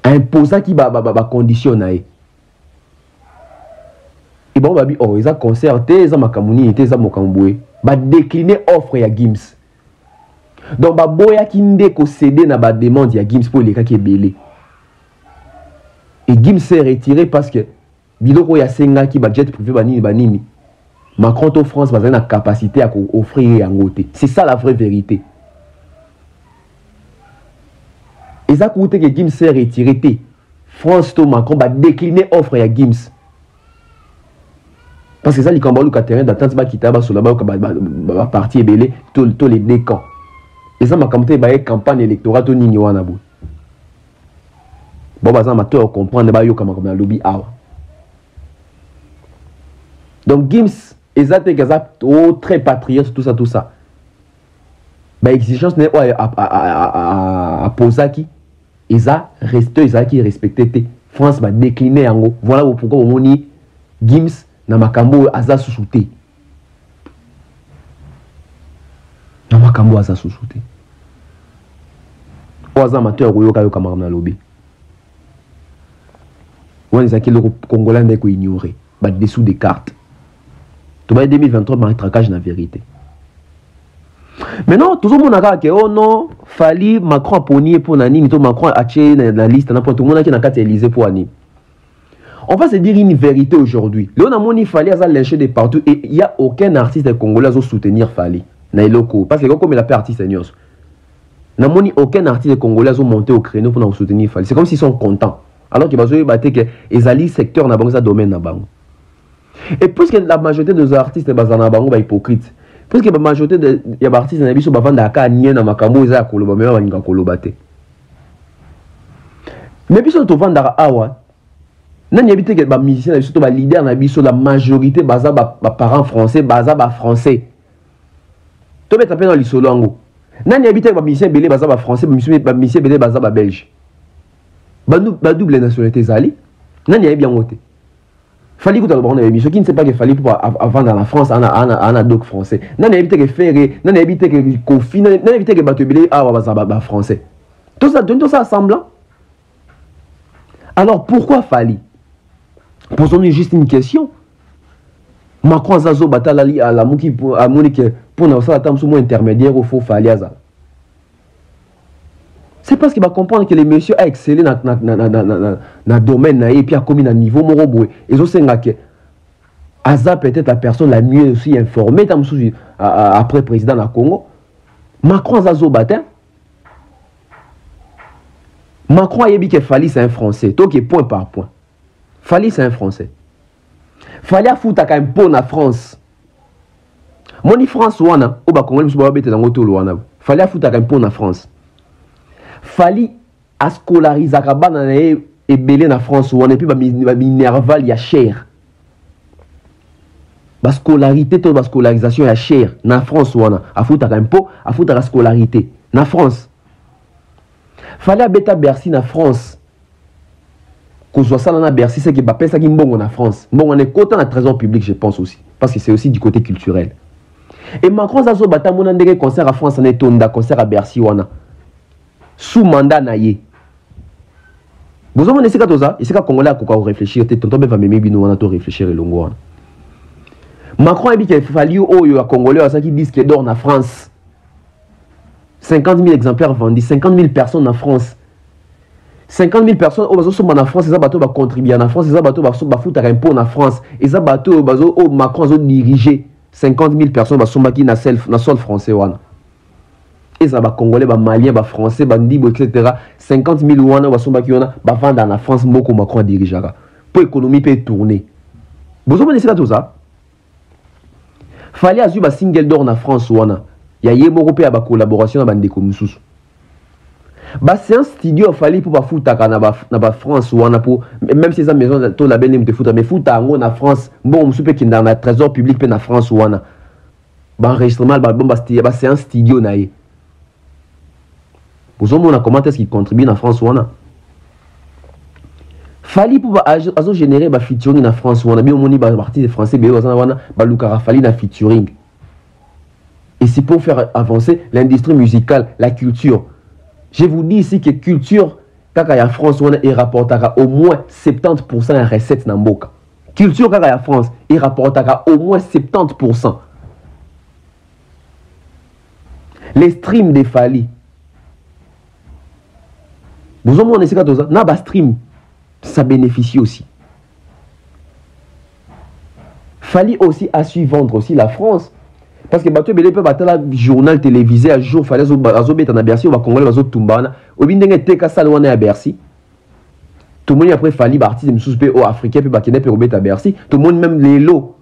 Imposant qui ba condition naïe. Et bon babi oh ils ont concerté ils ont makamuni ils ont mokamboué. Ba décliner offre ya Gims. Donc ba boya ki ndeko cédé na ba demande ya Gims pour les cas qui est belé. Et Gims s'est retiré parce que biloko ya senga ki ba jet privé banini. Macron to France va na capacité à offrir en côté. C'est ça la vraie vérité. Et ça coûte que Gims s'est retiré. France to Macron va décliner offre ya Gims. Parce que ça les cambalou ka terrain d'attente ba kitaba sur là-bas ba parti belé tous les deux camps. Et ça m'a compté une campagne électorale to nini wana bo. Bon bazan amateur comprendre ba yo comme lobby awa. Donc Gims exact très patriote tout ça. Ba exigence n'est à posaki eza resté qui respecté France va décliner en voilà pourquoi on moni Gims na makambo aza sous-souté. Na makambo aza sous-souté. Oza amateur yoka yoka marna lobby. On est le Congolais n'est qu'on ignorer. Bah dessous des cartes. Tout va 2023 matraquage la vérité. Maintenant tout le monde a dit oh non fallait Macron ponier pour nani ni to Macron a acheté la liste n'importe tout le monde qui n'a qu'à Élysée pour ani. On va se dire une vérité aujourd'hui. Là on a moni fallait à lyncher de partout et il y a aucun artiste congolais à soutenir fallait. Na loko parce que comme il a pas artiste seniors. Na moni aucun artiste congolais a monté au créneau pour nous soutenir fallait. C'est comme s'ils sont contents. Alors que bazoye baté que ezali secteur na bango ça domaine na bango. Et puisque la majorité des artistes sont hypocrites, puisque la majorité des artistes sont mais puis on vend awa nani habite que ba musicien surtout ba leader na biso la majorité baza ba parents français baza ba français to mettre dans lisolo ngo nani habite ba musicien belé baza ba français ba musicien belé baza ba belge ba double nationalité zali nani bien ngoté fallait que tu aies émission qui ne sait pas qu'il fallait pour avant dans la France ana doc français nani habite que ferré nani habite que Kofi nani habite que bato belé awa baza ba français tout ça semblant. Alors pourquoi Fali? Posons-nous juste une question. Macron Zazo Batalali à la Mouki pour Monique pour nous ça attendre sous mon intermédiaire au faux Fali Aza. C'est parce qu'il va comprendre que les messieurs a excellé dans le domaine et puis a commis un niveau moroboué. Et je sais que Aza peut-être la personne la mieux aussi informée après président du Congo. Macron Zazo Batin. Macron a dit que Fali c'est un Français. Donc point par point. Fali c'est un Français. Fali a foutu un pont en France. Moni France wana o ba Congolais musu ba bete na ngotolo wana. Fali a foutu un pont en France. Fali a scolarisé bana na ebele na France wana et puis ba minerval ya cher. Ba scolarité to ba scolarisation ya cher na France wana. A foutu un pont, a foutu la scolarité na France. Fallait à Bercy na France. Qu'on soit ça dans Bercy, c'est que Bappé ça qui mbongo na France. Bon, on est content à trésor public, je pense aussi, parce que c'est aussi du côté culturel. Et Macron zazo bata mon andré concert à France en Etonda, concert à Bercy wana. Sous mandat naïe. Vous avez essayé de ça, et c'est que Congolais a quoi réfléchir, tonton va même bino wana to réfléchir et longo. Macron a dit qu'il fallait au Congolais à ça qui disent qu'il dort en France. 50 000 exemplaires vendus, 50 000 personnes en France. 50 000 personnes au sont en France, les bateaux va contribuer en France, les bateaux va foutre un impôt en France, et les bateaux au Macron va diriger 50 000 personnes va sont qui na sol français wana. Et ça va congolais, va malien, va français, va ndibo etc. 50 000 wana va sont qui wana va vendre en France moko Macron dirigera. Pour l'économie peut tourner. Vous avez essayé tout ça? Fallait azuba single d'or en France wana. Il y a une collaboration avec des communes. C'est un studio fallait pour foutre na France ou même si c'est une maison de la belle de foutre mais foutre en France bon je qui dans le trésor public en France ou enregistrement c'est un studio naïe. Vous avez comment est-ce qu'il contribue en France ou fallait pour générer un featuring en France ou bien on a artiste français bien Lukara fallait na featuring. Et c'est pour faire avancer l'industrie musicale, la culture. Je vous dis ici que culture, quand il y a France, il rapportera au moins 70% de recettes dans Mboka. Culture, quand il y a France, il rapportera au moins 70%. Les streams des Fali. Vous avez dit que ça, n'a stream, ça bénéficie aussi. Fali aussi a su vendre aussi la France. Parce que bateau belé peut battre la journal télévisé à jour fallait azobeta na Bercy va Congolais bazo tumbana obindenge teka salwana à Bercy tout le monde après fali artiste mususu au africain pe bakene pe robeta Bercy tout le monde même les lots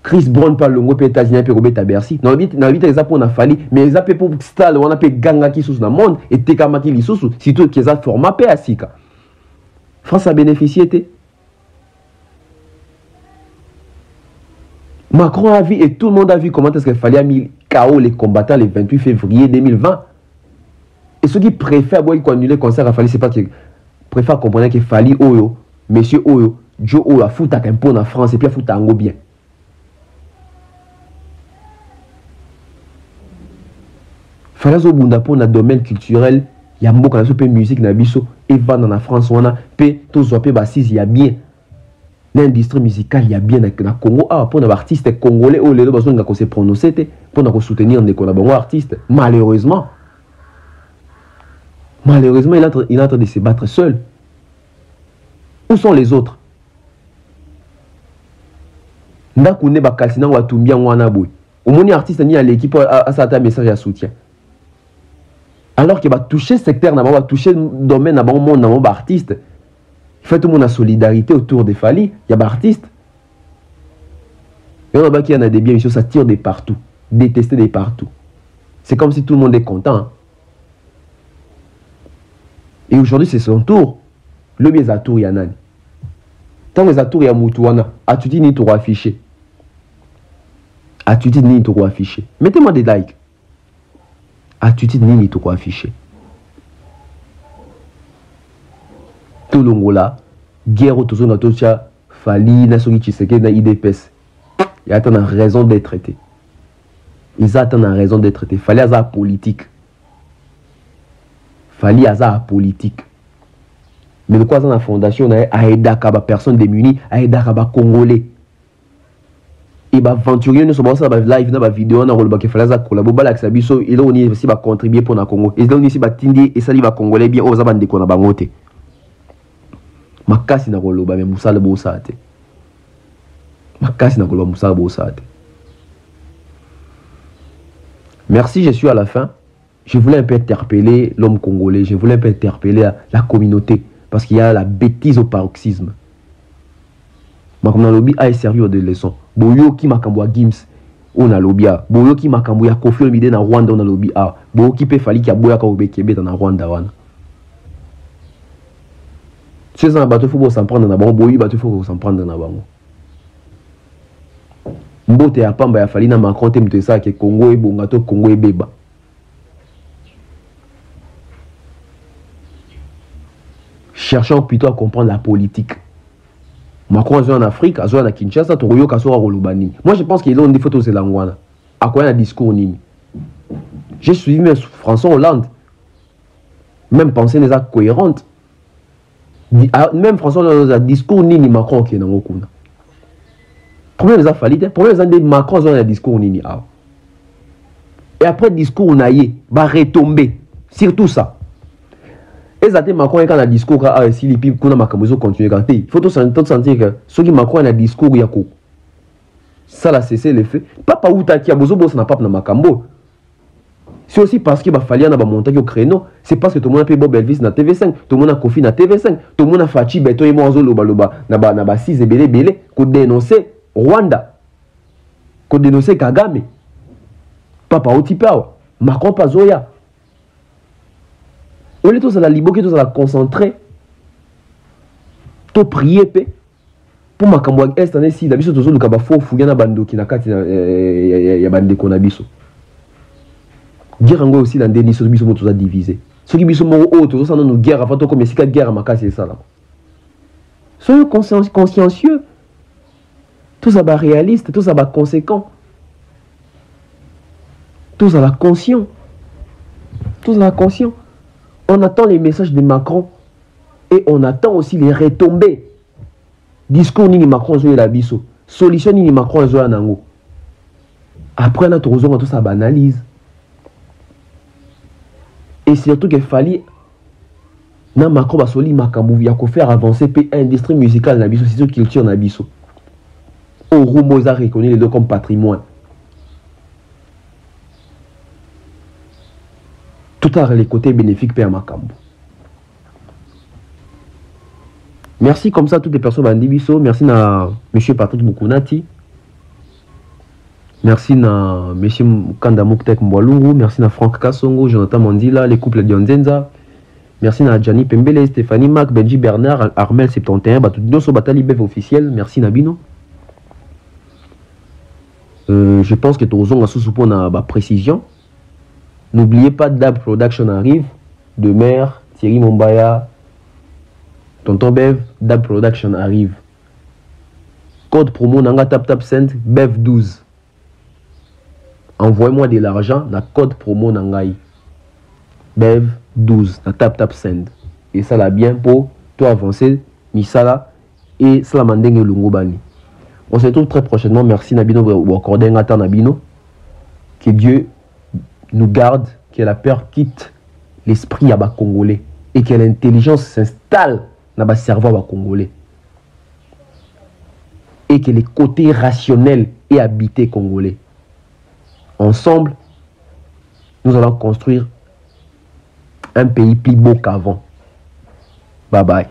Chris Brown par longo pe États-Unis pe robeta Bercy na vite les pour na fali mais les appels pour style on a pe ganga qui sous na monde et teka maki li sous surtout qu'ils a format pe asika France a bénéficié était Macron a vu et tout le monde a vu comment est-ce qu'il fallait mettre KO les combattants le 28 février 2020. Et ceux qui préfèrent annuler le concert à Fali, c'est pas qu'ils préfèrent comprendre qu'il fallait Oyo, monsieur Oyo, Joe Oyo a foutu un peu en France et puis a foutu un go bien. Fallait au bunda pour le domaine culturel, il y a beaucoup de musique na biso et va dans la France on a pe tous zoapé basis il y a bien. L'industrie musicale, il y a bien dans Congo. Ah, pour les artistes congolais, oh, les besoin de se prononcer, pour soutenir des collaborateurs artistes. Malheureusement, il est en train de se battre seul. Où sont les autres? Ndakune bakalsina wa tumbia wana boy. Omoni artiste ni à l'équipe à sa message à soutien. Alors qu'il va toucher secteur, va toucher domaine, monde, artiste. Fait tout le monde a solidarité autour des Fali, il y a des artistes. Et on a qui en a des biens, ça tire de partout. Détesté de partout. C'est comme si tout le monde est content. Hein. Et aujourd'hui, c'est son tour. Le bien est tour, il y en a. Tant que les atours, il y a Moutouana. As-tu dit ni trop affiché? As-tu dit ni trop affiché? Mettez-moi des likes. As-tu dit ni trop affiché? Tout le monde là, guerre au tozo na tocha, Fali, na soki Tshisekedi, na IDPS. Il y a une raison d'être traité. Ils attendent une raison d'être traité. Fali a politique. Fali a politique. Mais de quoi dans la fondation, on a aidé à personnes démunies, à aider à Congolais. Et bah aventurier nous sommes dans la live, dans la vidéo, dans le fallait collaborer avec Sabiso, et là on est aussi va contribuer pour le Congo. Et là on est ici va tindi et ça va Congolais bien aux abandés qu'on a bangoté. Makasi na koloba mais musala bosate. Makasi na koloba musala bosate. Merci, je suis à la fin. Je voulais un peu interpeller l'homme congolais, je voulais un peu interpeller la communauté. Parce qu'il y a la bêtise au paroxysme. Comme le lobby a servi de leçon. Boyo qui m'a camboua Gims, on a lobby a. Boyo qui m'a camboua Kofi Olomide na Rwanda, on a lobby a. Boyo qui peut falloir qu'il y a boya kaoube Québec dans Rwanda. Si c'est un bateau, il faut s'en prendre dans la banque. Boyo, il faut s'en prendre dans la banque. Mbote ya pamba ya fali na Macron te mte ça que Congo et Bongato, Congo et Beba. Cherchons plutôt à comprendre la politique. Macron est en Afrique, est en Kinshasa, Toroyo Kasora Rolubani. Moi je pense qu'il y a des photos de l'Angwana. À quoi il y a un discours nini. J'ai suivi François Hollande. Même pensée n'est pas cohérente. Même François Hollande a un discours nini Macron qui est dans le coup. Problème des fallu, problème des Macron a un discours nini. Et après le discours on a va retomber. Surtout ça. Et ça Macron quand un discours à si les pipes qu'on a macamozo continuer à il faut tout sentir que ceux qui Macron a un discours yako. Ça l'a cessé les faits. Papa ou ta qui a besoin de n'a pas na macambo. C'est aussi parce qu'il va falloir na ba monter au créneau, c'est parce que tout le monde a payé Bob Elvis na TV5, tout le monde a Kofi na TV5, tout le monde a Fachi Beto et Mozo loba loba na ba 6 et belé ko dénoncer Rwanda. Ko dénoncer Kagame. Papa ou tipao, Macron pas zoya. On est tous à la liboquer, tous à la concentrer. Tout prier, pour ma cambouag est en ici, d'habitude, tous les cas, faut fouiller na bando qui n'a qu'à y a bandé qu'on a biso. Guerre en aussi dans des nids, biso tous à diviser. Ceux qui biso mon haut, tous ça nous guerre, avant tout comme si quatre guerres à ma casse et ça là. Soyons consciencieux. Tous à bas réaliste, tous à bas conséquent. Tous à la conscient. Tous à la conscient. On attend les messages de Macron et on attend aussi les retombées. Discours ni Macron zoé la biso, solution ni Macron zoé nango. Après on a tout ça banalise. Et surtout qu'il fallait na Macron va soli makambu ya ko faire avancer pe industrie musicale na biso, c'est culture na biso. Au Rumoza reconnaît les deux comme patrimoine. Tout à les côtés bénéfiques Père Makambo. Merci comme ça à toutes les personnes Bandibiso. Merci à M. Patrick Mukunati. Merci à M. Kanda Muktek Mwalungu. Merci à Franck Kassongo, Jonathan Mandila, les couples de Onzenza. Merci à Gianni Pembele, Stéphanie Mac, Benji Bernard, Armel 71, tout le monde Batali Bev officiel. Merci Nabino. Je pense que tout le monde a sous-support la précision. N'oubliez pas, Dab Production arrive. De Mer, Thierry Mombaya, Tonton Bev, Dab Production arrive. Code promo Nanga Tap Tap Send, Bev 12. Envoyez-moi de l'argent, na code promo Nangai. Bev 12, na Tap Tap Send. Et ça l'a bien pour toi avancer, Misala et Slamandeng et Lungobani. On se retrouve très prochainement. Merci Nabino pour accorder un temps Nabino. Que Dieu nous garde, que la peur quitte l'esprit à bas congolais et que l'intelligence s'installe dans le cerveau à bas congolais et que les côtés rationnels et habités congolais. Ensemble, nous allons construire un pays plus beau qu'avant. Bye bye.